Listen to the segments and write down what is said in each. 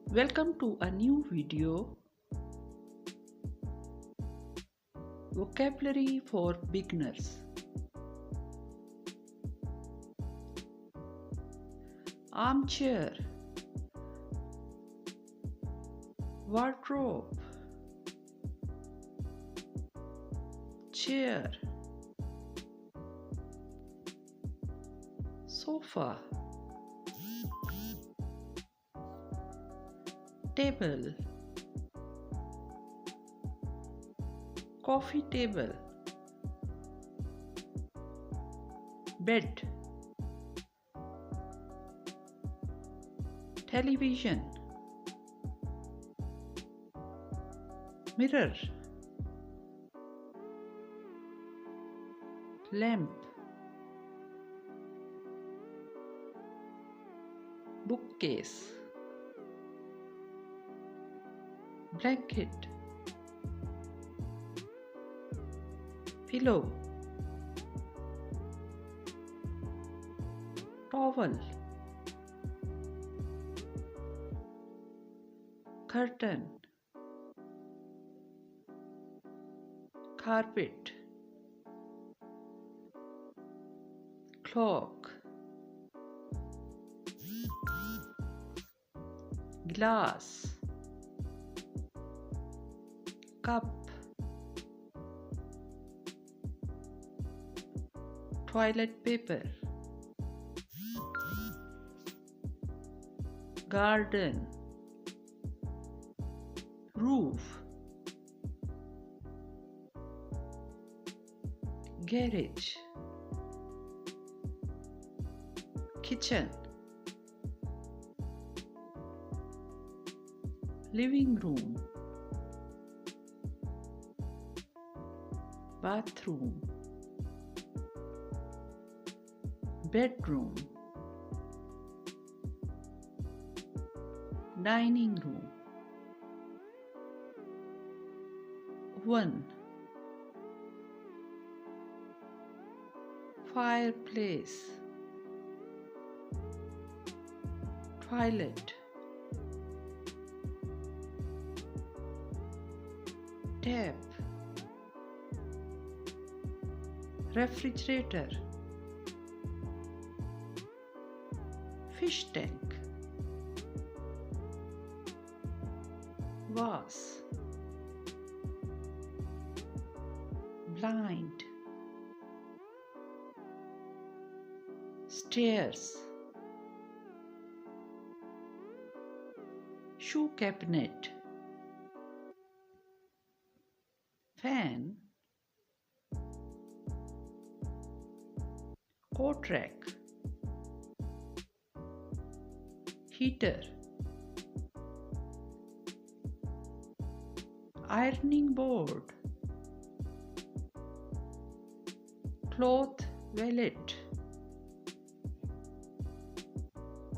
Welcome to a new video. Vocabulary for beginners. Armchair, wardrobe, chair, sofa, table, coffee table, bed, television, mirror, lamp, bookcase, blanket, pillow, towel, curtain, carpet, clock, glass, cup, toilet paper, garden, roof, garage, kitchen, living room, bathroom, bedroom, dining room, oven, fireplace, toilet, tap, refrigerator, fish tank, vase, blind, stairs, shoe cabinet, fan, coat rack, heater, ironing board, cloth valet,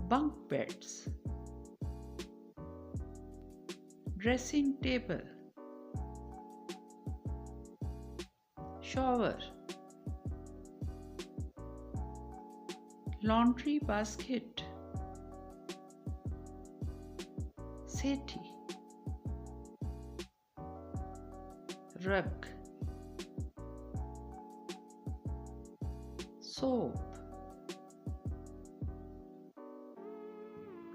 bunk beds, dressing table, shower, laundry basket, settee, rug, soap,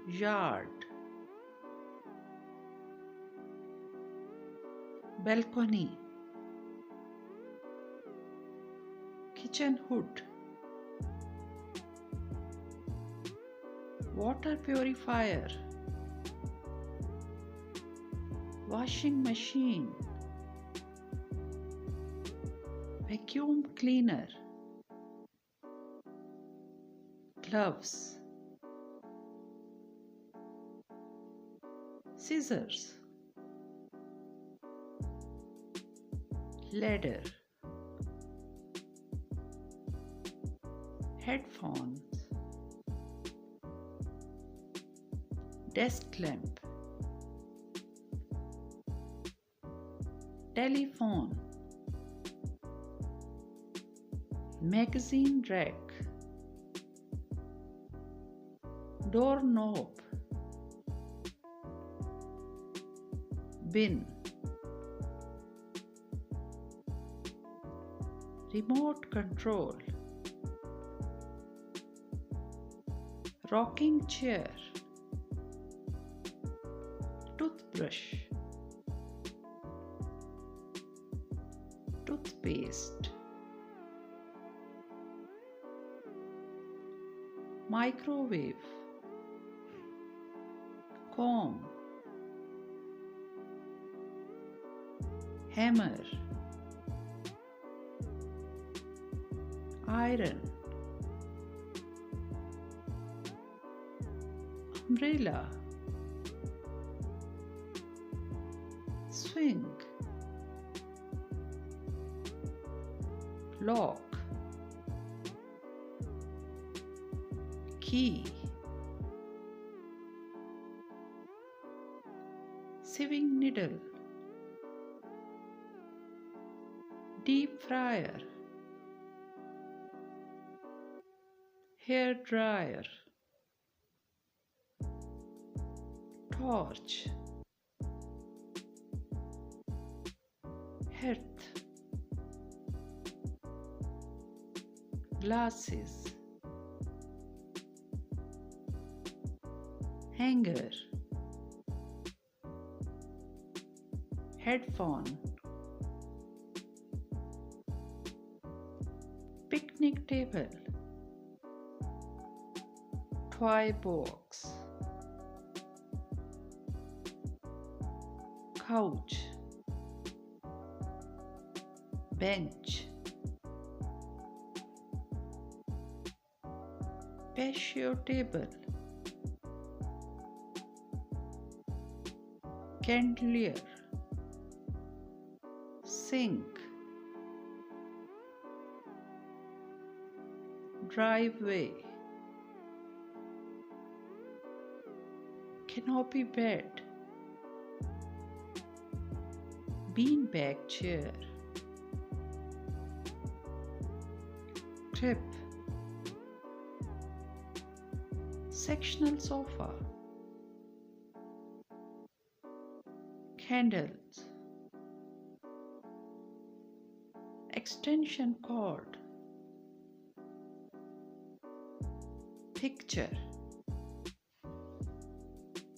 yard, balcony, kitchen hood, water purifier, washing machine, vacuum cleaner, gloves, scissors, ladder, headphones, desk lamp, telephone, magazine rack, doorknob, bin, remote control, rocking chair, toothbrush, toothpaste, microwave, comb, hammer, iron, umbrella, swing, lock, key, sewing needle, deep fryer, hair dryer, torch, hearth, glasses, hanger, headphone, picnic table, toy box, couch, bench, patio table, chandelier, sink, driveway, canopy bed, beanbag chair, crib, sectional sofa, candles, extension cord, picture,